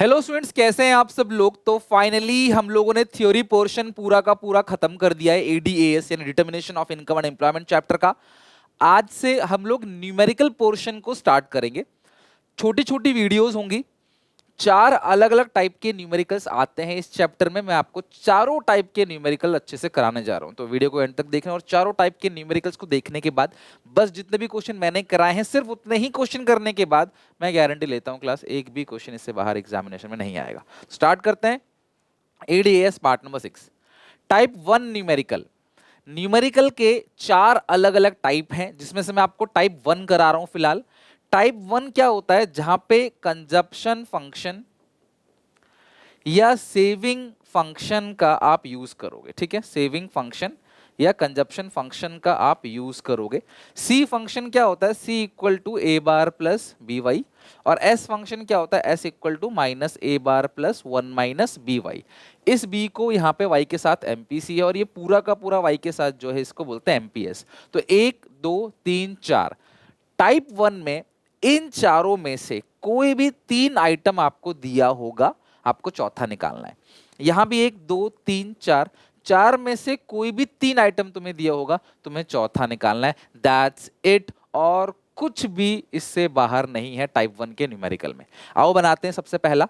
Hello students, कैसे हैं आप सब लोग। तो फाइनली हम लोगों ने थ्योरी पोर्शन पूरा का पूरा खत्म कर दिया है एडीएएस यानी determination of income and employment chapter का। आज से हम लोग न्यूमेरिकल पोर्शन को स्टार्ट करेंगे। छोटी छोटी वीडियोस होंगी, चार अलग अलग टाइप के न्यूमेरिकल्स आते हैं इस चैप्टर में। मैं आपको चारों टाइप के न्यूमेरिकल अच्छे से कराने जा रहा हूं, तो वीडियो को एंड तक देखना। और चारों टाइप के न्यूमेरिकल्स को देखने के बाद बस जितने भी क्वेश्चन मैंने कराए हैं सिर्फ उतने ही क्वेश्चन करने के बाद मैं गारंटी लेता हूं क्लास एक भी क्वेश्चन इससे बाहर एग्जामिनेशन में नहीं आएगा। स्टार्ट करते हैं ADAS part number 6, type 1 numerical. Numerical के चार अलग अलग टाइप हैं, जिसमें से मैं आपको टाइप 1 करा रहा हूं फिलहाल। टाइप 1 क्या होता है, जहां पे कंजप्शन फंक्शन या सेविंग फंक्शन का आप यूज करोगे। ठीक है, सेविंग फंक्शन या कंजप्शन फंक्शन का आप यूज करोगे। सी फंक्शन क्या होता है, C equal to A bar plus B Y. और एस फंक्शन क्या होता है, S equal to minus A bar plus 1 minus B Y. इस बी को यहाँ पे वाई के साथ एमपीसी है और ये पूरा का पूरा वाई के साथ जो है इसको बोलते हैं एमपीएस। तो 1 2 3 4 टाइप 1 में इन चारों में से कोई भी तीन आइटम आपको दिया होगा, आपको चौथा निकालना है। यहां भी 1 2 3 4, चार में से कोई भी तीन आइटम तुम्हें दिया होगा, तुम्हें चौथा निकालना है। दैट्स इट, और कुछ भी इससे बाहर नहीं है टाइप 1 के न्यूमेरिकल में। आओ बनाते हैं सबसे पहला।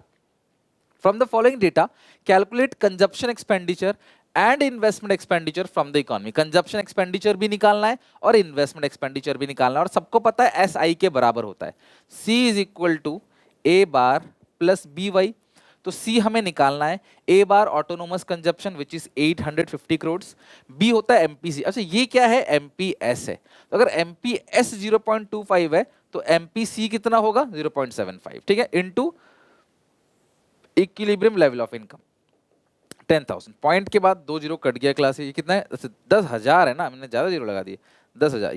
From the following data calculate consumption expenditure and investment expenditure from the economy. Consumption expenditure भी निकालना है और इन्वेस्टमेंट एक्सपेंडिचर भी निकालना है। और सबको पता है एस आई के बराबर होता है, C is equal to A bar plus B Y. तो सी हमें निकालना है, A bar autonomous consumption which is 850 crore, B होता है एमपीसी। अच्छा, ये क्या है, एमपीएस है। तो अगर एमपीएस 0.25 है तो एमपीसी कितना होगा, 0.75। ठीक है, into equilibrium level of income 10,000। Point के बाद 2 जीरो कट गया क्लास, ये कितना है, 10,000 है ना, मैंने ज्यादा जीरो लगा दिए। 10,000,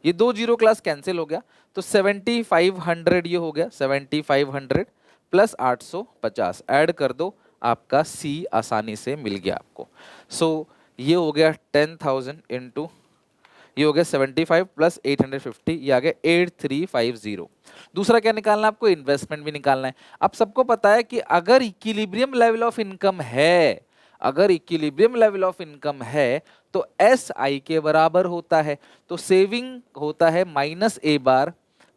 ये 2 जीरो क्लास कैंसिल हो गया। तो 7,500 ये हो गया, 7,500 प्लस 850 ऐड कर दो, आपका सी आसानी से मिल गया आपको। सो ये हो गया 10,000 इंटू, ये हो गया 75 प्लस 850, ये आ गया 8350। दूसरा क्या निकालना है आपको, इन्वेस्टमेंट भी निकालना है। अब सबको पता है कि अगर इक्विलिब्रियम लेवल ऑफ इनकम है, अगर इक्विलिब्रियम लेवल ऑफ इनकम है तो एस आई के बराबर होता है। तो सेविंग होता है minus A bar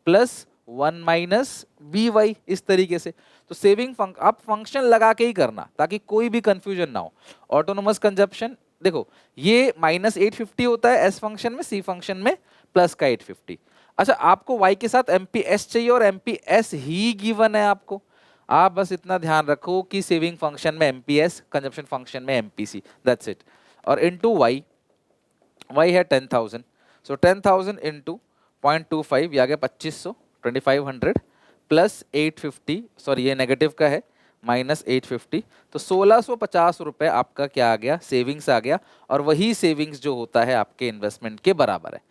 plus 1 minus B Y, इस तरीके से। तो सेविंग आप फंक्शन लगा के ही करना ताकि कोई भी कंफ्यूजन ना हो। ऑटोनोमस कंजप्शन देखो, ये माइनस 850 होता है एस फंक्शन में, सी फंक्शन में प्लस का 850। अच्छा, आपको y के साथ एमपीएस चाहिए और एमपीएस ही गिवन है आपको। आप बस इतना ध्यान रखो कि सेविंग फंक्शन में एमपीएस, कंजप्शन फंक्शन में एमपीसी, दैट्स इट। और इनटू y है 10,000। सो 10,000 इंटू 0.25, ये आ गया 2500, 2500 प्लस 850, सॉरी ये नेगेटिव का है, माइनस 850। तो 1650 रुपए आपका क्या आ गया, सेविंग्स आ गया। और वही सेविंग्स जो होता है आपके इन्वेस्टमेंट के बराबर है।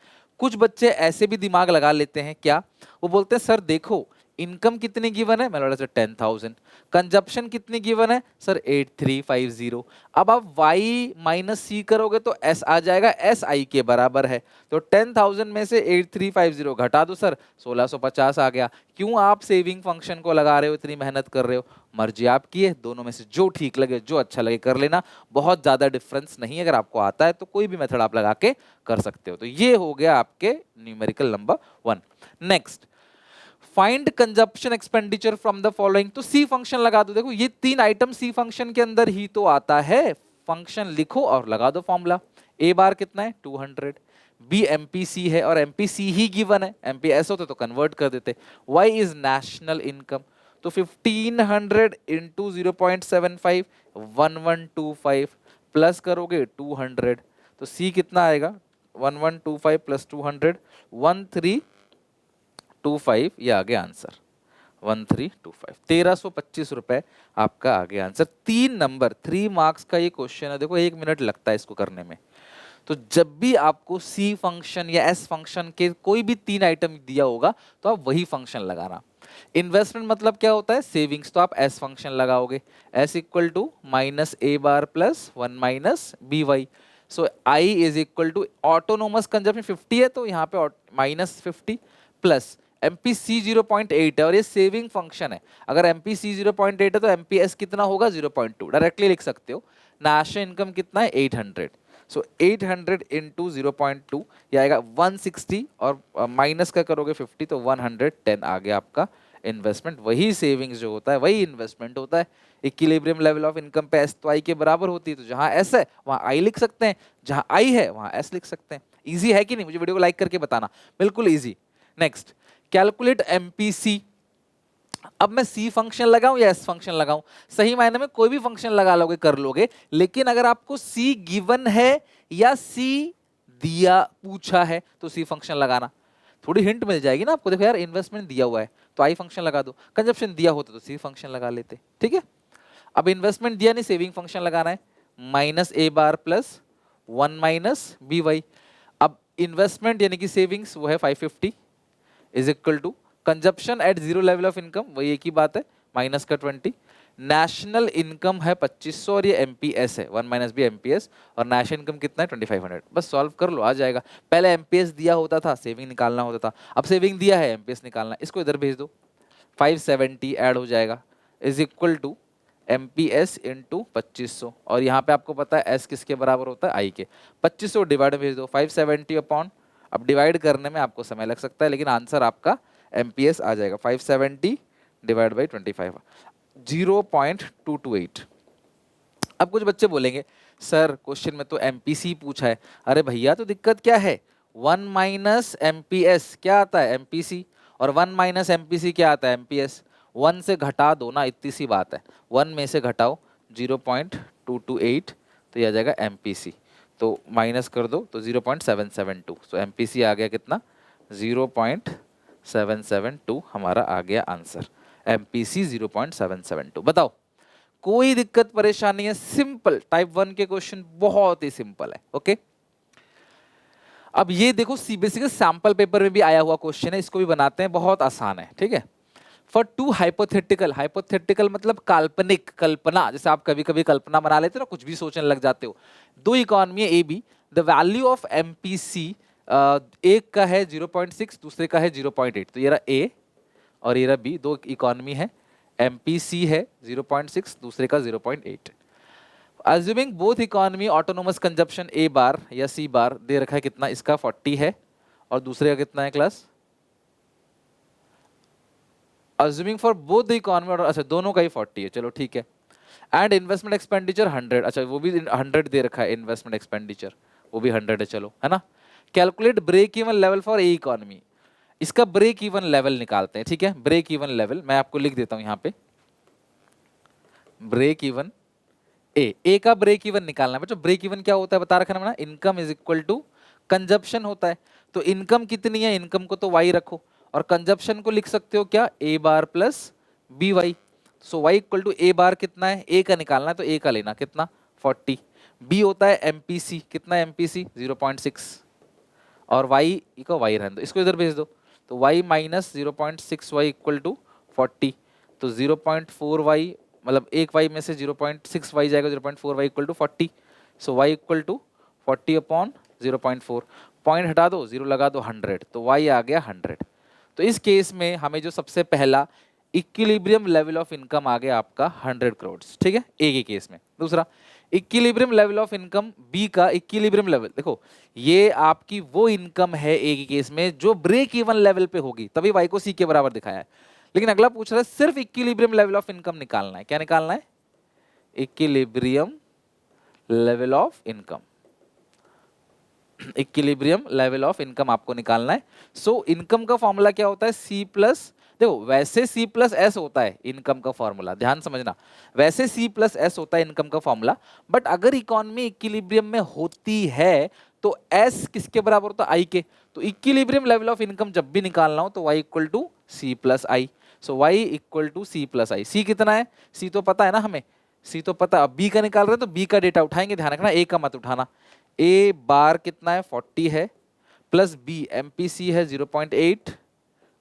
कुछ बच्चे ऐसे भी दिमाग लगा लेते हैं, क्या वो बोलते हैं, सर देखो इनकम कितनी गिवन है, मैंने बोला सर 10,000। कंजप्शन कितनी गिवन है सर 8350। अब आप y माइनस सी करोगे तो s आ जाएगा, एस आई के बराबर है। तो 10,000 में से 8350 घटा दो सर, 1650 आ गया। क्यों आप सेविंग फंक्शन को लगा रहे हो, इतनी मेहनत कर रहे हो, मर्जी आपकी है, दोनों में से जो ठीक लगे, जो अच्छा लगे कर लेना। बहुत ज्यादा डिफरेंस नहीं है, अगर आपको आता है तो कोई भी मेथड आप लगा के कर सकते हो। तो ये हो गया आपके numerical number 1। Next, find consumption expenditure from the following. तो सी फंक्शन लगा दो। देखो ये तीन आइटम सी फंक्शन के अंदर ही तो आता है, फंक्शन लिखो और लगा दो फॉर्मूला। ए बार कितना है 200, बी एमपीसी है और एमपीसी ही गिवन है, एमपीएस होते तो कन्वर्ट कर देते। वाई इज नेशनल इनकम, तो 1500 इंटू 0.75 1125 प्लस करोगे 200, तो सी कितना आएगा 1125 प्लस 200 1325, ये आ गया आंसर 1325, 1325 रुपए आपका आ गया आंसर। 3 नंबर 3 मार्क्स का ये क्वेश्चन है। देखो 1 मिनट लगता है इसको करने में। तो जब भी आपको सी फंक्शन या एस फंक्शन के कोई भी 3 आइटम दिया होगा तो आप वही फंक्शन लगाना। इन्वेस्टमेंट मतलब क्या होता है, सेविंग्स, तो आप एस फंक्शन लगाओगे, S equal to minus A bar plus 1 minus B Y. So I is equal to autonomous consumption 50 है तो यहाँ पे माइनस 50 प्लस MPC 0.8 है और ये सेविंग फंक्शन है। अगर MPC 0.8 है तो MPS कितना होगा 0.2, डायरेक्टली लिख सकते हो। नेशनल इनकम कितना है 800, सो 800 इंटू 0.2 ये आएगा 160 और माइनस का करोगे 50 तो 110 आ गया आपका इन्वेस्टमेंट। वही सेविंग्स जो होता है वही इन्वेस्टमेंट होता है। इक्विलिब्रियम लेवल ऑफ इनकम पे एस तो आई के बराबर होती है, तो जहां एस है वहां आई लिख सकते हैं, जहां आई है वहां एस लिख सकते हैं। इजी है कि नहीं? मुझे वीडियो को लाइक करके बताना, बिल्कुल इजी। Next, calculate MPC. अब मैं सी फंक्शन लगाऊं या एस फंक्शन लगाऊं? सही मायने में कोई भी फंक्शन लगा लोगे कर लोगे, लेकिन अगर आपको सी गिवन है या सी दिया पूछा है तो सी फंक्शन लगाना, थोड़ी हिंट मिल जाएगी ना आपको। देखो यार इन्वेस्टमेंट दिया हुआ है तो आई फंक्शन लगा दो, कंजप्शन दिया होता तो सी फंक्शन लगा लेते, ठीक है। अब इन्वेस्टमेंट दिया नहीं, सेविंग फंक्शन लगाना है, minus A bar plus 1 minus B Y. अब इन्वेस्टमेंट यानी कि सेविंग्स वो है 550 is equal to consumption at zero level of income, वही एक ही बात है, माइनस का 20। नेशनल इनकम है 2500 और ये एमपीएस है 1 माइनस बी एमपीएस, और नेशनल इनकम कितना है 2500। बस सॉल्व कर लो, आ जाएगा। पहले एमपीएस दिया होता था सेविंग निकालना होता था, अब सेविंग दिया है एमपीएस निकालना, इसको इधर भेज दो, 570 ऐड हो जाएगा is equal to MPS into 2500, और यहाँ पे आपको पता है एस किसके बराबर होता है आई के। 2500 डिवाइड भेज दो 570 अपॉन, अब डिवाइड करने में आपको समय लग सकता है लेकिन आंसर आपका एमपीएस आ जाएगा 570 डिवाइड बाई 25, 0.228। अब कुछ बच्चे बोलेंगे सर क्वेश्चन में तो एमपीसी पूछा है। अरे भैया तो दिक्कत क्या है, 1 माइनस एमपीएस क्या आता है एमपीसी, और 1 माइनस एमपीसी क्या आता है एमपीएस। 1 से घटा दो ना, इतनी सी बात है, 1 में से घटाओ 0.228 तो ये आ जाएगा एमपीसी, तो माइनस कर दो तो 0.772, तो एमपीसी आ गया कितना 0.772 हमारा आ गया आंसर, एमपीसी 0.772। बताओ कोई दिक्कत परेशानी है? सिंपल, टाइप 1 के क्वेश्चन बहुत ही सिंपल है। ओके, अब ये देखो सीबीएसई के सैंपल पेपर में भी आया हुआ क्वेश्चन है, इसको भी बनाते हैं, बहुत आसान है, ठीक है। फॉर टू हाइपोथेटिकल, हाइपोथेटिकल मतलब काल्पनिक, कल्पना, जैसे आप कभी कभी कल्पना बना लेते हो ना, कुछ भी सोचने लग जाते हो। दो इकोनॉमी है A B, the value of MPC एक का है 0.6 दूसरे का है 0.8, तो ये रहा ए और ये रहा बी, दो इकोनॉमी है, एमपीसी है 0.6 दूसरे का 0.8। Assuming both economy autonomous consumption A bar या सी बार दे रखा है कितना, इसका 40 है और दूसरे का कितना है class, assuming for both the economy, अच्छा दोनों का ही 40 है, चलो ठीक है। एंड इन्वेस्टमेंट एक्सपेंडिचर 100, अच्छा वो भी 100 दे रखा है, इन्वेस्टमेंट एक्सपेंडिचर वो भी 100 है, चलो है ना। Calculate break even level for a economy, इसका ब्रेक इवन लेवल निकालते हैं, ठीक है। ब्रेक इवन लेवल मैं आपको लिख देता हूं यहाँ पे, ब्रेक इवन ए का ब्रेक इवन निकालना है बच्चों। ब्रेक इवन क्या होता है बता रखा ना, income is equal to consumption होता है, तो इनकम कितनी है, इनकम को तो वाई रखो, और कंजप्शन को लिख सकते हो क्या, A bar plus B Y. So Y equal to A bar कितना है, ए का निकालना है तो ए का लेना कितना 40, बी होता है एमपीसी, कितना एमपीसी 0.6, और वाई को वाई रहने दो, इसको इधर भेज दो, तो Y minus 0.6 Y equal to 40, तो 0.4 वाई मतलब एक वाई में से 0.6 वाई जाएगा, 0.4 Y equal to 40, so Y equal to 40 upon 0.4, point हटा दो 0 लगा दो 100, तो वाई आ गया 100। तो इस केस में हमें जो सबसे पहला इक्विलिब्रियम लेवल ऑफ इनकम आ गया आपका 100 करोड़, ठीक है, ए के केस में। दूसरा equilibrium level of income B का इक्विलिब्रियम लेवल, देखो ये आपकी वो इनकम है ए के केस में जो ब्रेक इवन लेवल पे होगी, तभी वाई को सी के बराबर दिखाया है। लेकिन अगला पूछ रहा है सिर्फ इक्विलिब्रियम लेवल ऑफ इनकम निकालना है, क्या निकालना है, equilibrium level of income, equilibrium level of income आपको निकालना है। सो इनकम का फॉर्मूला क्या होता है, सी प्लस, देखो वैसे सी प्लस एस होता है इनकम का फॉर्मूला, ध्यान समझना, वैसे सी प्लस एस होता है इनकम का फॉर्मूला, बट अगर इकोनॉमी इक्विलिब्रियम में होती है तो एस किसके बराबर होता है, आई के। तो इक्विलिब्रियम लेवल ऑफ इनकम जब भी निकालना हो तो Y equal to C plus I, so Y equal to C plus I. C कितना है, सी तो पता है ना हमें, सी तो पता, अब बी का निकाल रहे हैं तो बी का डेटा उठाएंगे, ध्यान रखना ए का मत उठाना। ए बार कितना है 40 है, प्लस बी एमपीसी है 0.8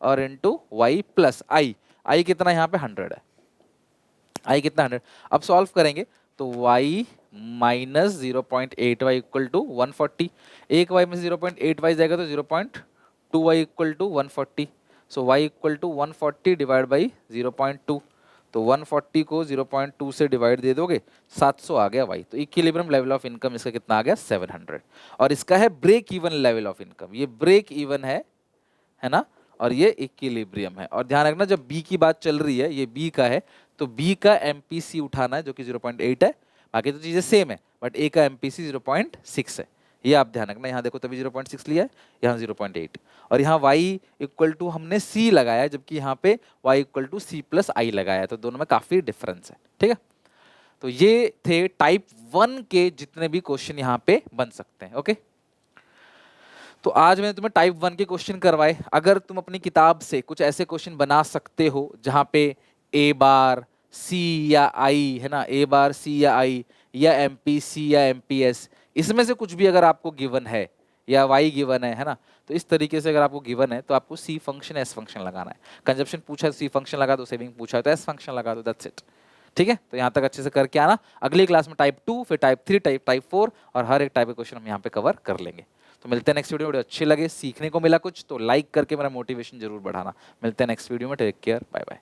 और इनटू वाई प्लस आई, आई कितना यहाँ पे 100 है, आई कितना 100। अब सॉल्व करेंगे तो y minus 0.8 Y equal to 140, एक y में से 0.8 वाई जाएगा तो 0.2 Y equal to 140, so y equal to 140 divide by 0.2, तो 140 को 0.2 से डिवाइड दे दोगे 700 आ गया y। तो इक्विलिब्रियम लेवल ऑफ इनकम इसका कितना आ गया 700। और इसका है break even level of income, ये ब्रेक इवन है ना, और ये इक्विलिब्रियम है। और ध्यान रखना जब b की बात चल रही है, ये b का है, तो b का MPC उठाना है जो कि 0.8 है, बाकी तो चीजें सेम है, बट a का MPC 0.6 है, ये आप ध्यान रखना। यहाँ देखो तभी 0.6 लिया है, यहाँ 0.8, और यहाँ y इक्वल टू हमने c लगाया जबकि यहाँ पे y equal to c plus I लगाया है, तो दोनों में काफी डिफरेंस है, ठीक है। तो ये थे टाइप 1 के जितने भी क्वेश्चन यहाँ पे बन सकते हैं, ओके। तो आज मैंने तुम्हें टाइप 1 के क्वेश्चन करवाए। अगर तुम अपनी किताब से कुछ ऐसे क्वेश्चन बना सकते हो जहाँ पे a बार c या i है ना, a बार c या i या MPC या MPS, इसमें से कुछ भी अगर आपको गिवन है या y गिवन है ना, तो इस तरीके से अगर आपको गिवन है तो आपको c फंक्शन s फंक्शन लगाना है। कंजप्शन पूछा है तो c फंक्शन लगा दो, सेविंग पूछा है तो s फंक्शन लगा दो, दैट्स इट, ठीक है। तो यहाँ तक अच्छे से करके आना। अगली क्लास में टाइप 2, फिर टाइप 3, टाइप 4, और हर एक टाइप के क्वेश्चन हम यहाँ पे कवर कर लेंगे। तो मिलते हैं नेक्स्ट वीडियो। वीडियो अच्छे लगे, सीखने को मिला कुछ, तो लाइक करके मेरा मोटिवेशन जरूर बढ़ाना। मिलते हैं नेक्स्ट वीडियो में, टेक केयर, बाय बाय।